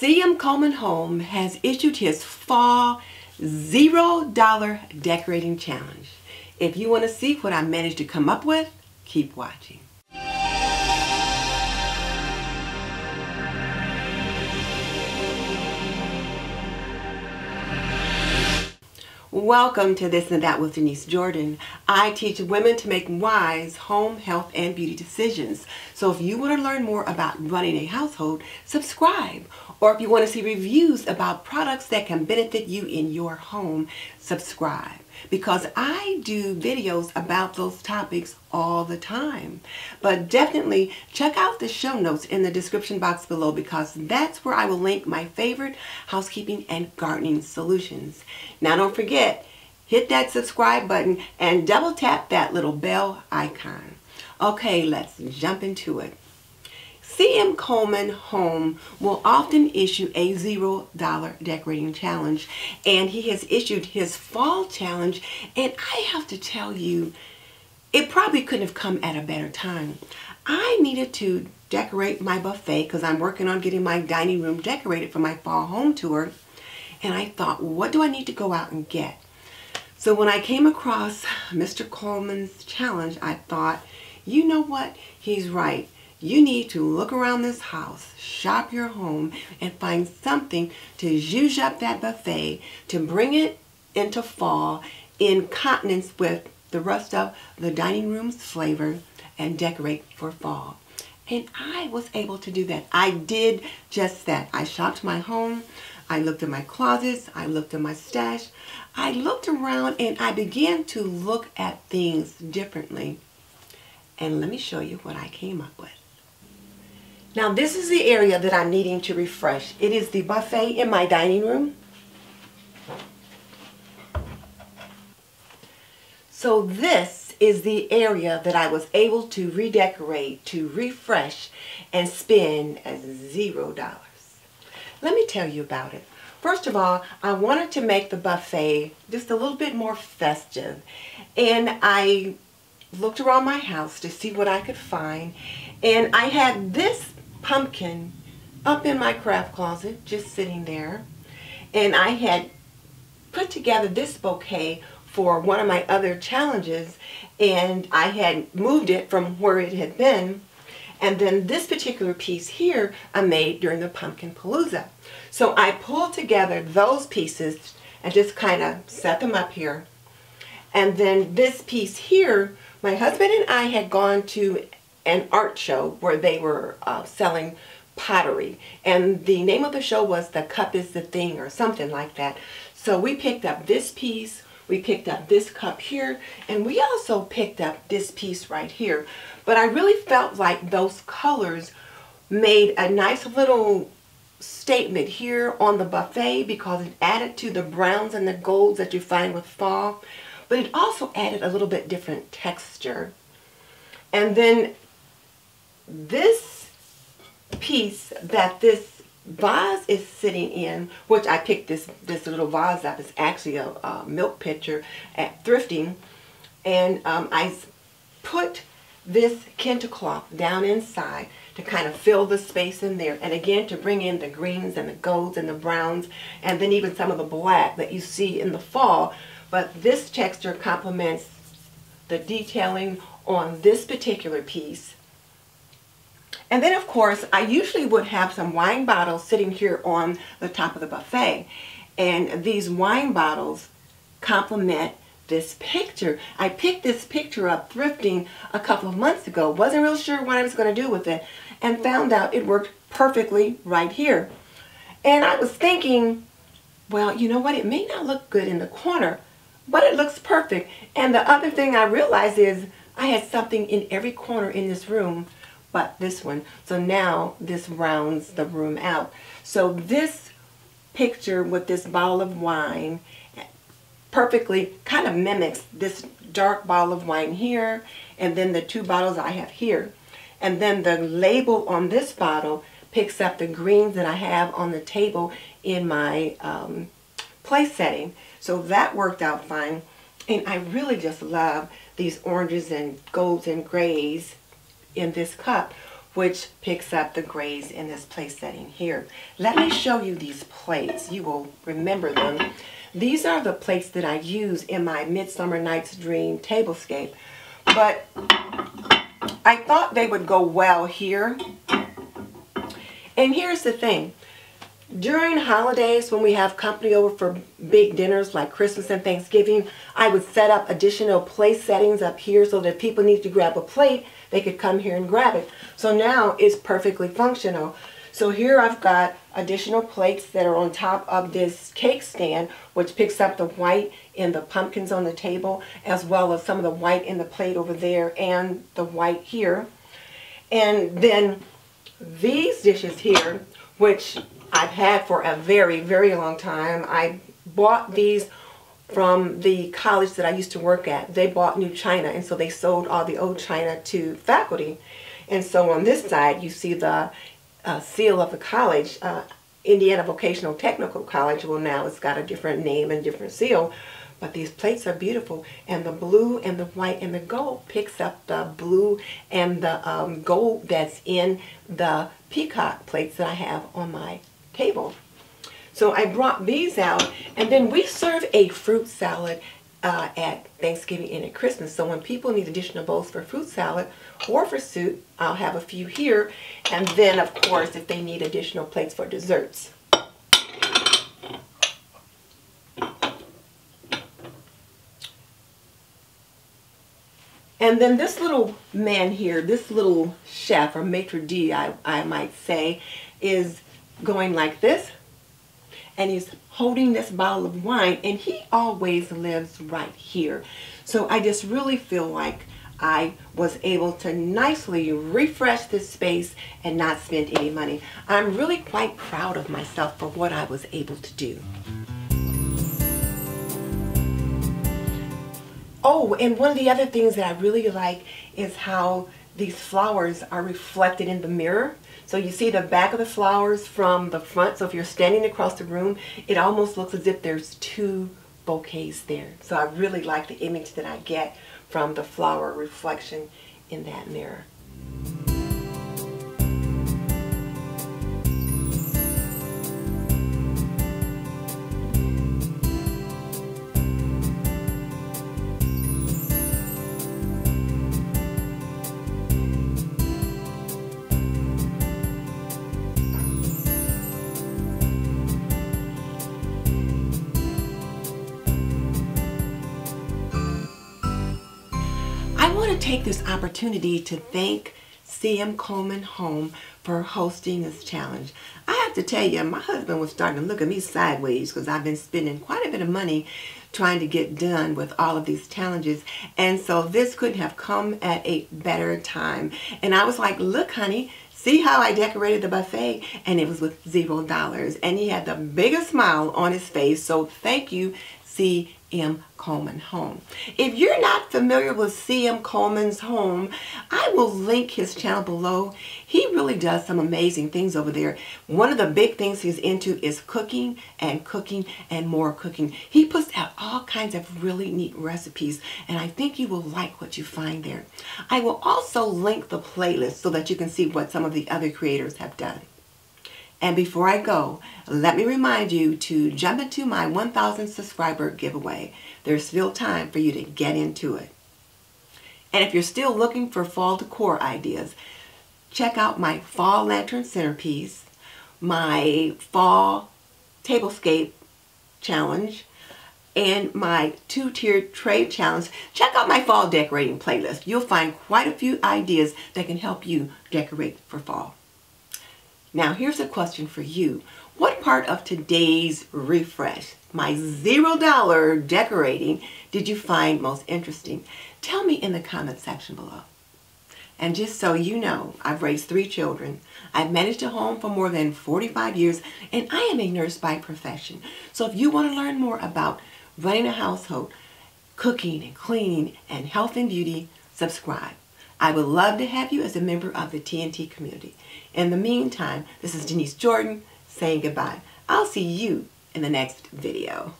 CM Coleman Home has issued his fall $0 decorating challenge. If you want to see what I managed to come up with, keep watching. Welcome to This and That with Denise Jordan. I teach women to make wise home, health, and beauty decisions. So if you want to learn more about running a household, subscribe. Or if you want to see reviews about products that can benefit you in your home, subscribe. Because I do videos about those topics all the time. But definitely check out the show notes in the description box below, because that's where I will link my favorite housekeeping and gardening solutions. Now don't forget, hit that subscribe button and double tap that little bell icon. Okay, let's jump into it. CM Coleman Home will often issue a $0 decorating challenge, and he has issued his fall challenge, and I have to tell you, it probably couldn't have come at a better time. I needed to decorate my buffet because I'm working on getting my dining room decorated for my fall home tour, and I thought, what do I need to go out and get? So when I came across Mr. Coleman's challenge, I thought, you know what, he's right. You need to look around this house, shop your home, and find something to zhuzh up that buffet, to bring it into fall in consonance with the rest of the dining room's flavor, and decorate for fall. And I was able to do that. I did just that. I shopped my home. I looked at my closets. I looked at my stash. I looked around and I began to look at things differently. And let me show you what I came up with. Now this is the area that I'm needing to refresh. It is the buffet in my dining room. So this is the area that I was able to redecorate, to refresh, and spend as $0. Let me tell you about it. First of all, I wanted to make the buffet just a little bit more festive, and I looked around my house to see what I could find, and I had this pumpkin up in my craft closet, just sitting there, and I had put together this bouquet for one of my other challenges, and I had moved it from where it had been, and then this particular piece here I made during the Pumpkin Palooza. So I pulled together those pieces and just kind of set them up here, and then this piece here, my husband and I had gone to an art show where they were selling pottery, and the name of the show was The Cup is the Thing, or something like that. So we picked up this piece, we picked up this cup here, and we also picked up this piece right here. But I really felt like those colors made a nice little statement here on the buffet, because it added to the browns and the golds that you find with fall, but it also added a little bit different texture. And then this piece that this vase is sitting in, which I picked this little vase up, is actually a milk pitcher at thrifting, and I put this kente cloth down inside to kind of fill the space in there, and again to bring in the greens and the golds and the browns, and then even some of the black that you see in the fall. But this texture complements the detailing on this particular piece. And then of course I usually would have some wine bottles sitting here on the top of the buffet, and these wine bottles complement this picture. I picked this picture up thrifting a couple of months ago, wasn't real sure what I was going to do with it, and found out it worked perfectly right here. And I was thinking, well, you know what, it may not look good in the corner, but it looks perfect. And the other thing I realized is I had something in every corner in this room but this one. So now this rounds the room out. So this picture with this bottle of wine perfectly kind of mimics this dark bottle of wine here, and then the two bottles I have here. And then the label on this bottle picks up the greens that I have on the table in my place setting. So that worked out fine. And I really just love these oranges and golds and grays in this cup. which picks up the grays in this place setting here. Let me show you these plates. You will remember them. These are the plates that I use in my Midsummer Night's Dream tablescape, but I thought they would go well here. And here's the thing. During holidays, when we have company over for big dinners like Christmas and Thanksgiving, I would set up additional place settings up here so that if people need to grab a plate, they could come here and grab it. So now it's perfectly functional. So here I've got additional plates that are on top of this cake stand, which picks up the white in the pumpkins on the table, as well as some of the white in the plate over there and the white here. And then these dishes here, which I've had for a very, very long time. I bought these from the college that I used to work at. They bought new china, and so they sold all the old china to faculty. And so on this side, you see the seal of the college, Indiana Vocational Technical College. Well, now it's got a different name and different seal. But these plates are beautiful, and the blue and the white and the gold picks up the blue and the gold that's in the peacock plates that I have on my table. So I brought these out, and then we serve a fruit salad at Thanksgiving and at Christmas. So when people need additional bowls for fruit salad or for soup, I'll have a few here. And then, of course, if they need additional plates for desserts. And then this little man here, this little chef, or maitre d', I might say, is going like this, and he's holding this bottle of wine, and he always lives right here. So I just really feel like I was able to nicely refresh this space and not spend any money. I'm really quite proud of myself for what I was able to do. Oh, and one of the other things that I really like is how these flowers are reflected in the mirror. So you see the back of the flowers from the front. So if you're standing across the room, it almost looks as if there's two bouquets there. So I really like the image that I get from the flower reflection in that mirror. I want to take this opportunity to thank CM Coleman Home for hosting this challenge. I have to tell you, my husband was starting to look at me sideways because I've been spending quite a bit of money trying to get done with all of these challenges, and so this couldn't have come at a better time. And I was like, look honey, see how I decorated the buffet? And it was with $0, and he had the biggest smile on his face. So thank you, CM Coleman Home. If you're not familiar with CM Coleman's Home, I will link his channel below. He really does some amazing things over there. One of the big things he's into is cooking and more cooking. He puts out all kinds of really neat recipes, and I think you will like what you find there. I will also link the playlist so that you can see what some of the other creators have done. And before I go, let me remind you to jump into my 1,000 subscriber giveaway. There's still time for you to get into it. And if you're still looking for fall decor ideas, check out my fall lantern centerpiece, my fall tablescape challenge, and my 2-tiered tray challenge. Check out my fall decorating playlist. You'll find quite a few ideas that can help you decorate for fall. Now here's a question for you. What part of today's refresh, my $0 decorating, did you find most interesting? Tell me in the comment section below. And just so you know, I've raised 3 children. I've managed a home for more than 45 years, and I am a nurse by profession. So if you want to learn more about running a household, cooking and cleaning, and health and beauty, subscribe. I would love to have you as a member of the TNT community. In the meantime, this is Denise Jordan saying goodbye. I'll see you in the next video.